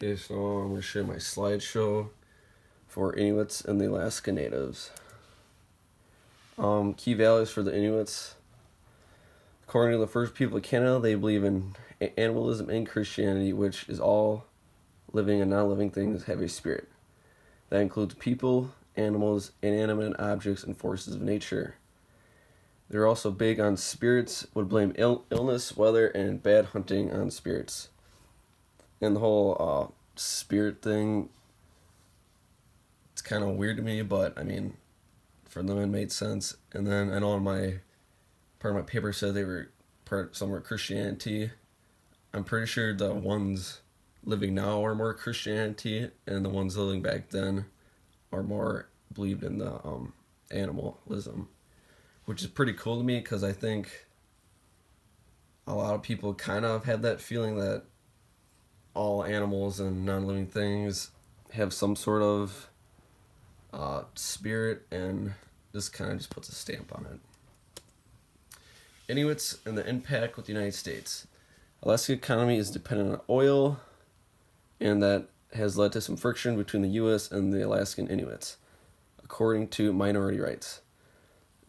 Okay, so I'm going to share my slideshow for Inuits and the Alaska Natives. Key values for the Inuits. According to the first people of Canada, they believe in animalism and Christianity, which is all living and non-living things have a spirit. That includes people, animals, inanimate objects, and forces of nature. They're also big on spirits, would blame illness, weather, and bad hunting on spirits. And the whole spirit thing, it's kind of weird to me, but I mean, for them it made sense. And then I know in part of my paper said they were somewhere Christianity. I'm pretty sure the ones living now are more Christianity, and the ones living back then are more believed in the animalism, which is pretty cool to me because I think a lot of people kind of had that feeling that all animals and non-living things have some sort of spirit, and this kind of just puts a stamp on it. Inuits and the impact with the United States. Alaska economy is dependent on oil, and that has led to some friction between the U.S. and the Alaskan Inuits, according to Minority Rights.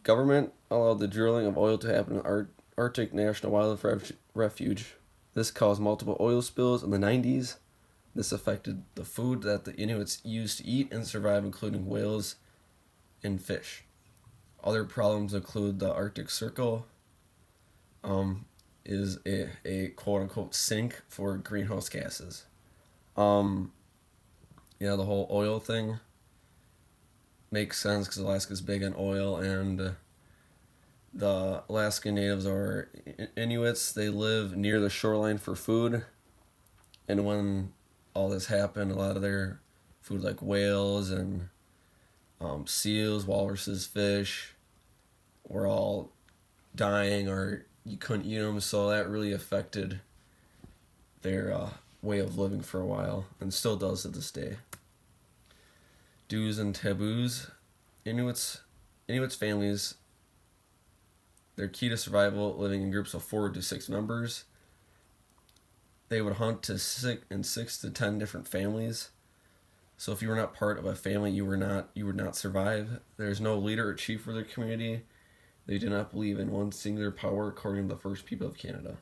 Government allowed the drilling of oil to happen in Arctic National Wildlife Refuge. This caused multiple oil spills in the 90s. This affected the food that the Inuits used to eat and survive, including whales and fish. Other problems include the Arctic Circle is a quote-unquote sink for greenhouse gases. The whole oil thing makes sense because Alaska's big on oil, and the Alaskan Natives are Inuits. They live near the shoreline for food, and when all this happened, a lot of their food like whales and seals, walruses, fish were all dying, or you couldn't eat them, so that really affected their way of living for a while, and still does to this day. Do's and taboos. Inuits families, they're key to survival, living in groups of 4 to 6 members. They would hunt in 6 to 10 different families. So if you were not part of a family, you would not survive. There's no leader or chief for their community. They do not believe in one singular power, according to the first people of Canada.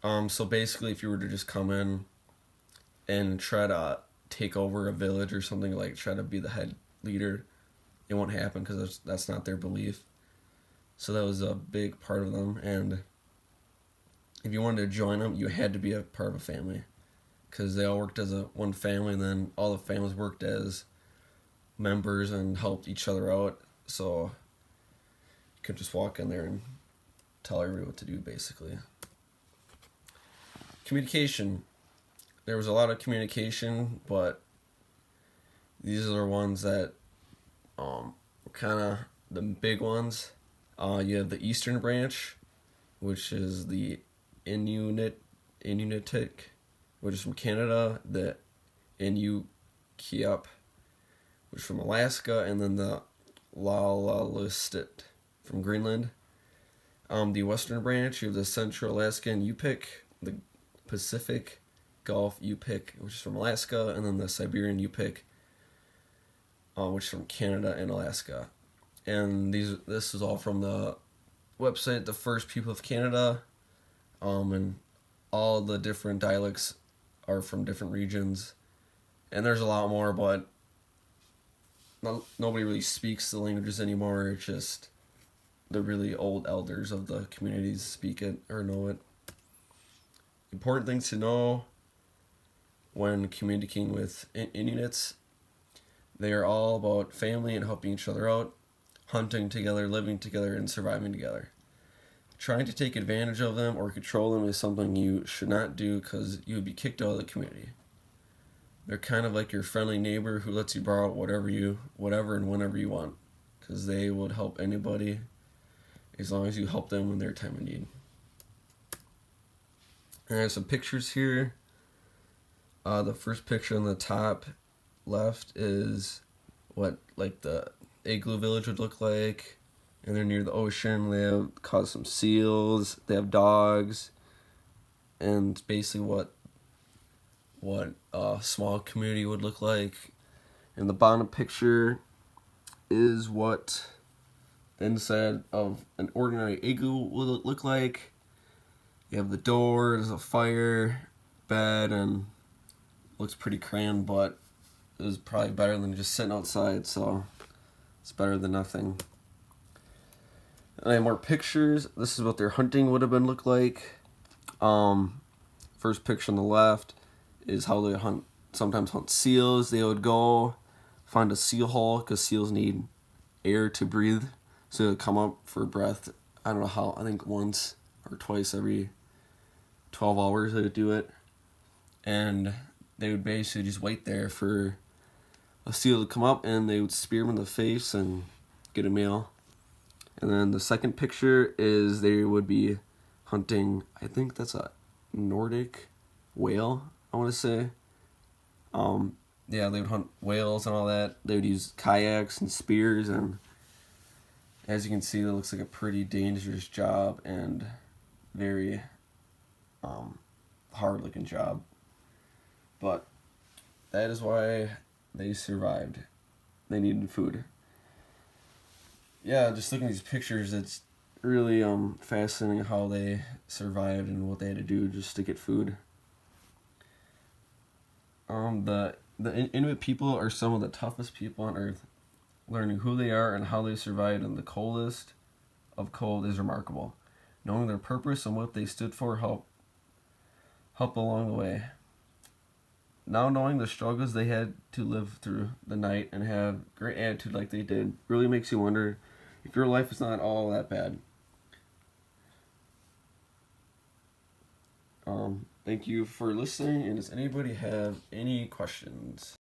So basically, if you were to just come in and try to take over a village or something, like try to be the head leader, it won't happen because that's not their belief. So that was a big part of them, and if you wanted to join them, you had to be a part of a family, because they all worked as one family, and then all the families worked as members and helped each other out. So you could just walk in there and tell everybody what to do, basically. Communication. There was a lot of communication, but these are the ones that were kind of the big ones. You have the Eastern Branch, which is the Inuitik, which is from Canada, the Inukiap, which is from Alaska, and then the Lalalistit from Greenland. The Western Branch, you have the Central Alaskan Yupik, the Pacific Gulf Yupik, which is from Alaska, and then the Siberian Yupik, which is from Canada and Alaska. And this is all from the website, The First People of Canada, and all the different dialects are from different regions. And there's a lot more, but nobody really speaks the languages anymore. It's just the really old elders of the communities speak it or know it. Important things to know when communicating with Inuits: they are all about family and helping each other out, hunting together, living together, and surviving together. Trying to take advantage of them or control them is something you should not do, because you would be kicked out of the community. They're kind of like your friendly neighbor who lets you borrow whatever and whenever you want, because they would help anybody as long as you help them in their time of need. And I have some pictures here. The first picture on the top left is what like the igloo village would look like, and they're near the ocean. They have caught some seals. They have dogs, and basically what what a small community would look like. And the bottom picture is what the inside of an ordinary igloo would look like. You have the doors, a fire, bed, and looks pretty cramped, but it was probably better than just sitting outside, so it's better than nothing. And I have more pictures. This is what their hunting would have been look like. First picture on the left is how they sometimes hunt seals. They would go find a seal hole because seals need air to breathe, so they would come up for breath. I don't know how, I think once or twice every 12 hours they would do it. And they would basically just wait there for a seal to come up, and they would spear him in the face and get a meal. And then the second picture is they would be hunting, I think that's a Nordic whale, I want to say. Yeah, they would hunt whales and all that. They would use kayaks and spears, and as you can see, it looks like a pretty dangerous job and very hard-looking job. But that is why they survived. They needed food. Yeah, just looking at these pictures, it's really fascinating how they survived and what they had to do just to get food. The Inuit people are some of the toughest people on Earth. Learning who they are and how they survived in the coldest of cold is remarkable. Knowing their purpose and what they stood for help along the way. Now knowing the struggles they had to live through the night and have great attitude like they did really makes you wonder if your life is not all that bad. Thank you for listening, and does anybody have any questions?